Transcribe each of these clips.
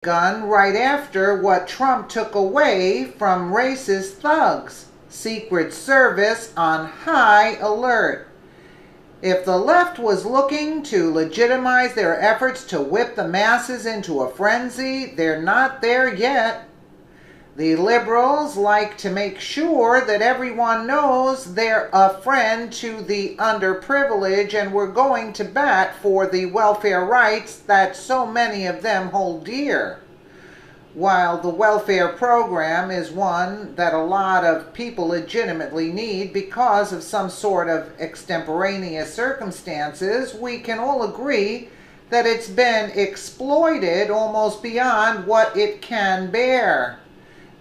gun right after what Trump took away from racist thugs. Secret Service on high alert. If the left was looking to legitimize their efforts to whip the masses into a frenzy, they're not there yet. The liberals like to make sure that everyone knows they're a friend to the underprivileged, and we're going to bat for the welfare rights that so many of them hold dear. While the welfare program is one that a lot of people legitimately need because of some sort of extemporaneous circumstances, we can all agree that it's been exploited almost beyond what it can bear.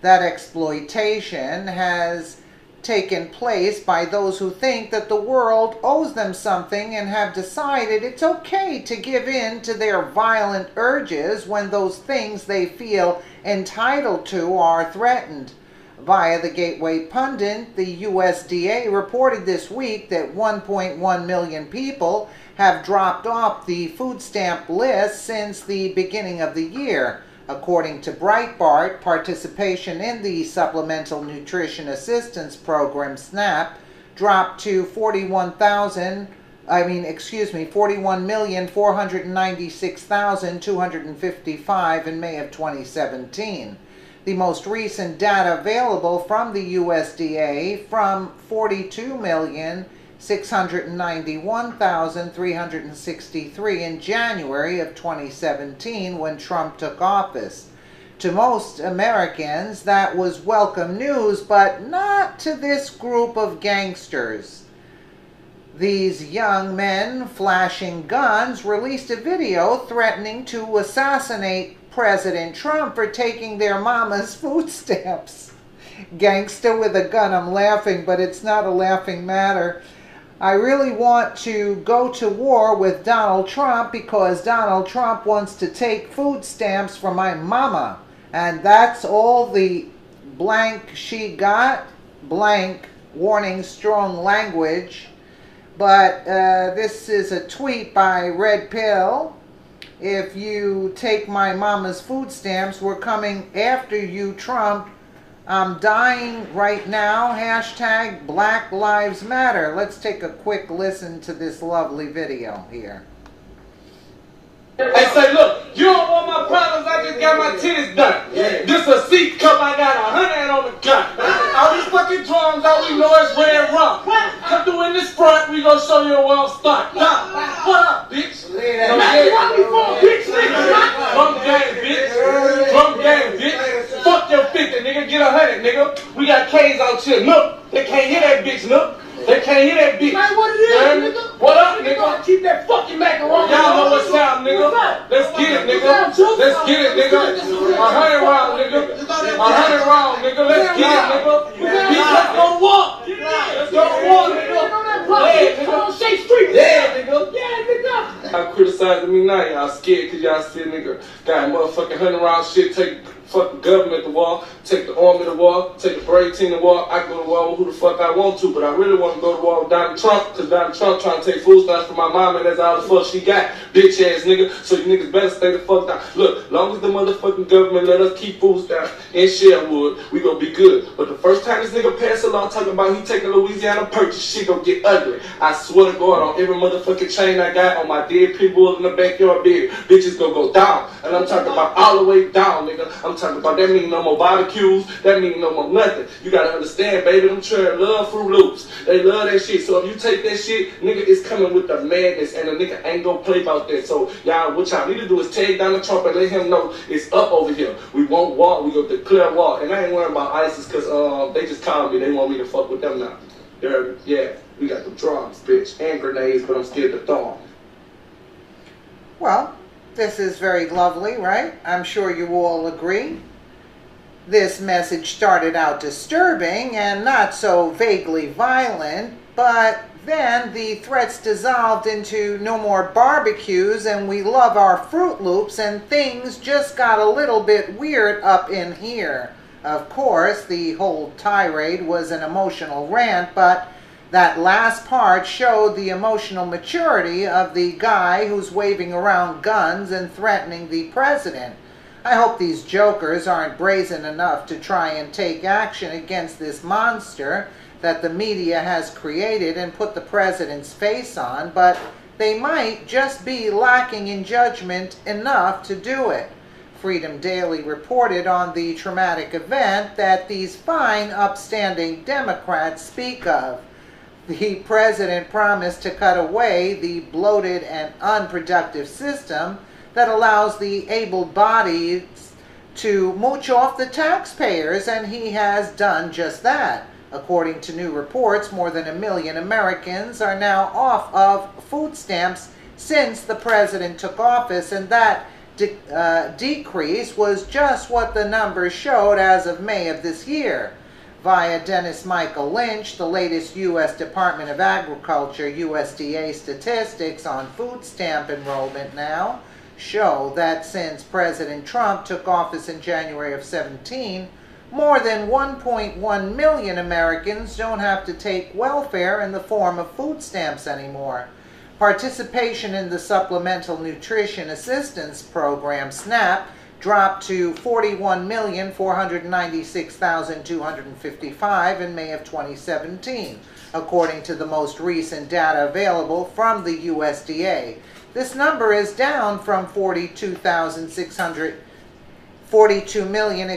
That exploitation has taken place by those who think that the world owes them something and have decided it's okay to give in to their violent urges when those things they feel entitled to are threatened. Via the Gateway Pundit, the USDA reported this week that 1.1 million people have dropped off the food stamp list since the beginning of the year. According to Breitbart, participation in the Supplemental Nutrition Assistance Program, SNAP, dropped to 41,496,255 in May of 2017. The most recent data available from the USDA from 42,691,363 in January of 2017 when Trump took office. To most Americans, that was welcome news, but not to this group of gangsters. These young men flashing guns released a video threatening to assassinate President Trump for taking their mama's food stamps. Gangster with a gun, I'm laughing, but it's not a laughing matter. I really want to go to war with Donald Trump because Donald Trump wants to take food stamps from my mama. And that's all the blank she got. Blank, warning, strong language. But this is a tweet by Red Pill. If you take my mama's food stamps, we're coming after you, Trump. I'm dying right now. Hashtag Black Lives Matter. Let's take a quick listen to this lovely video here. Hey, say, look, you don't want my problems, I just got my titties done. Yeah. This a seat cup, I got 100 on the gun. All these fucking drums, all we know is red rum. Come through in this front, we gonna show you a well start. Now, what up, bitch? Drum game, bitch. Drum game, bitch. Fuck your 50, nigga, get 100, nigga. We got K's out here, look. They can't hear that bitch, look. They can't hear that bitch. Man, what it is, nigga? What up, nigga? Keep that fucking macaroni. Y'all know what's up, nigga. Let's get it, nigga. Let's get it, nigga. 100 round, nigga. 100 round, nigga. Let's get it, nigga. Bitch, let's go to war. Let's go to war, nigga. Yeah, nigga. On Shake Street. Yeah, nigga. Yeah, nigga. Y'all criticizing me now. Y'all scared because y'all said, nigga, got motherfucking 100 round shit. Take fuck the government to war, take the army to war, take the brave team to war. I go to war with who the fuck I want to, but I really want to go to war with Donald Trump, because Donald Trump trying to take food stamps from my mom, and that's all the fuck she got, bitch ass nigga. So you niggas better stay the fuck down. Look, long as the motherfucking government let us keep food stamps in Sherwood, we gonna be good. But the first time this nigga pass a law talking about he taking Louisiana Purchase, shit gonna get ugly. I swear to God, on every motherfucking chain I got, on my dead people in the backyard bed, bitches gonna go down. And I'm talking about all the way down, nigga. I'm talking about that mean no more barbecues, that mean no more nothing. You gotta understand, baby, them children love Fruit Loops. They love that shit. So if you take that shit, nigga, it's coming with the madness, and the nigga ain't gonna play about that. So y'all, what y'all need to do is take Donald Trump and let him know it's up over here. We won't walk, we gonna declare war. And I ain't worrying about ISIS, cause they just called me, they want me to fuck with them now. Yeah, we got the drums, bitch, and grenades, but I'm scared to throw them. Well, this is very lovely, right? I'm sure you all agree. This message started out disturbing and not so vaguely violent, but then the threats dissolved into no more barbecues and we love our Fruit Loops, and things just got a little bit weird up in here. Of course, the whole tirade was an emotional rant, but that last part showed the emotional maturity of the guy who's waving around guns and threatening the president. I hope these jokers aren't brazen enough to try and take action against this monster that the media has created and put the president's face on, but they might just be lacking in judgment enough to do it. Freedom Daily reported on the traumatic event that these fine, upstanding Democrats speak of. The president promised to cut away the bloated and unproductive system that allows the able-bodied to mooch off the taxpayers, and he has done just that. According to new reports, more than 1 million Americans are now off of food stamps since the president took office, and that decrease was just what the numbers showed as of May of this year. Via Dennis Michael Lynch, the latest U.S. Department of Agriculture USDA statistics on food stamp enrollment now show that since President Trump took office in January of 17, more than 1.1 million Americans don't have to take welfare in the form of food stamps anymore. Participation in the Supplemental Nutrition Assistance Program, SNAP, dropped to 41,496,255 in May of 2017, according to the most recent data available from the USDA. This number is down from 42 million,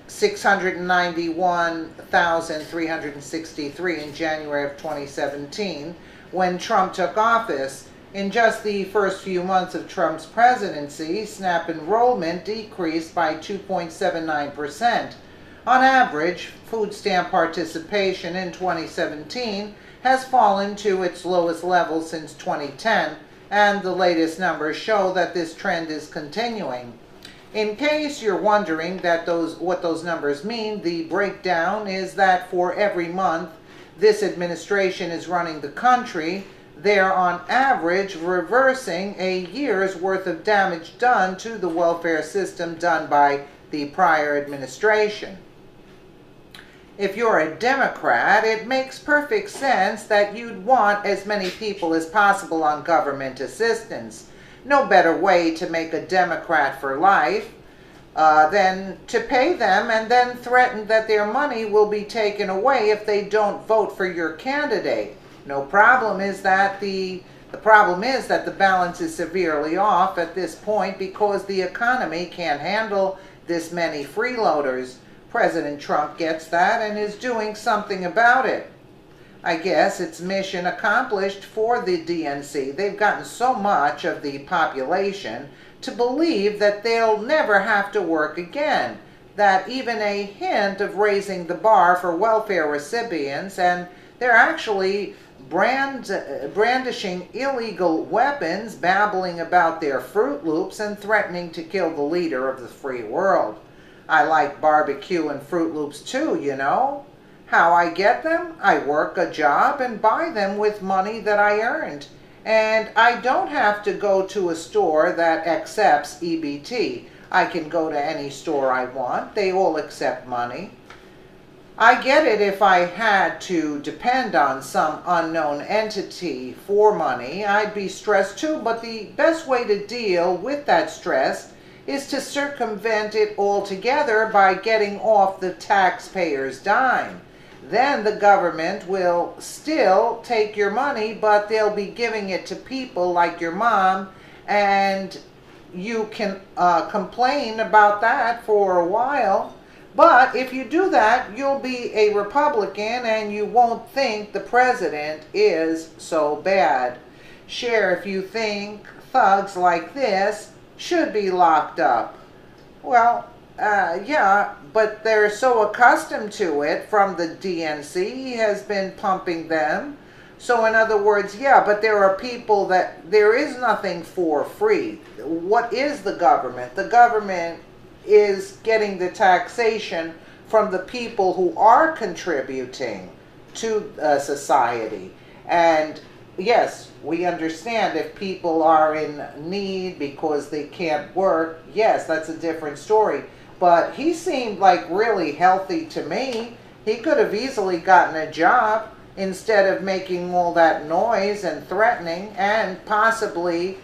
691,363 in January of 2017 when Trump took office. In just the first few months of Trump's presidency, SNAP enrollment decreased by 2.79%. On average, food stamp participation in 2017 has fallen to its lowest level since 2010, and the latest numbers show that this trend is continuing. In case you're wondering what those numbers mean, the breakdown is that for every month this administration is running the country, they're on average reversing a year's worth of damage done to the welfare system done by the prior administration. If you're a Democrat, it makes perfect sense that you'd want as many people as possible on government assistance. No better way to make a Democrat for life than to pay them and then threaten that their money will be taken away if they don't vote for your candidate. The problem is that the balance is severely off at this point because the economy can't handle this many freeloaders. President Trump gets that and is doing something about it. I guess it's mission accomplished for the DNC. They've gotten so much of the population to believe that they'll never have to work again, that even a hint of raising the bar for welfare recipients, and they're actually brandishing illegal weapons, babbling about their Fruit Loops, and threatening to kill the leader of the free world. I like barbecue and Fruit Loops too, you know. How I get them? I work a job and buy them with money that I earned. And I don't have to go to a store that accepts EBT. I can go to any store I want. They all accept money. I get it if I had to depend on some unknown entity for money. I'd be stressed too, but the best way to deal with that stress is to circumvent it altogether by getting off the taxpayer's dime. Then the government will still take your money, but they'll be giving it to people like your mom, and you can complain about that for a while. But if you do that, you'll be a Republican and you won't think the president is so bad. Share if you think thugs like this should be locked up. Well, yeah, but they're so accustomed to it from the DNC. He has been pumping them. So in other words, yeah, but there are people that there is nothing for free. What is the government? The government is getting the taxation from the people who are contributing to society. And yes, we understand if people are in need because they can't work, yes, that's a different story. But he seemed like really healthy to me. He could have easily gotten a job instead of making all that noise and threatening and possibly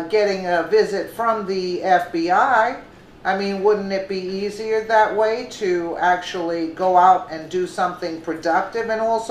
getting a visit from the FBI. I mean, wouldn't it be easier that way to actually go out and do something productive? And also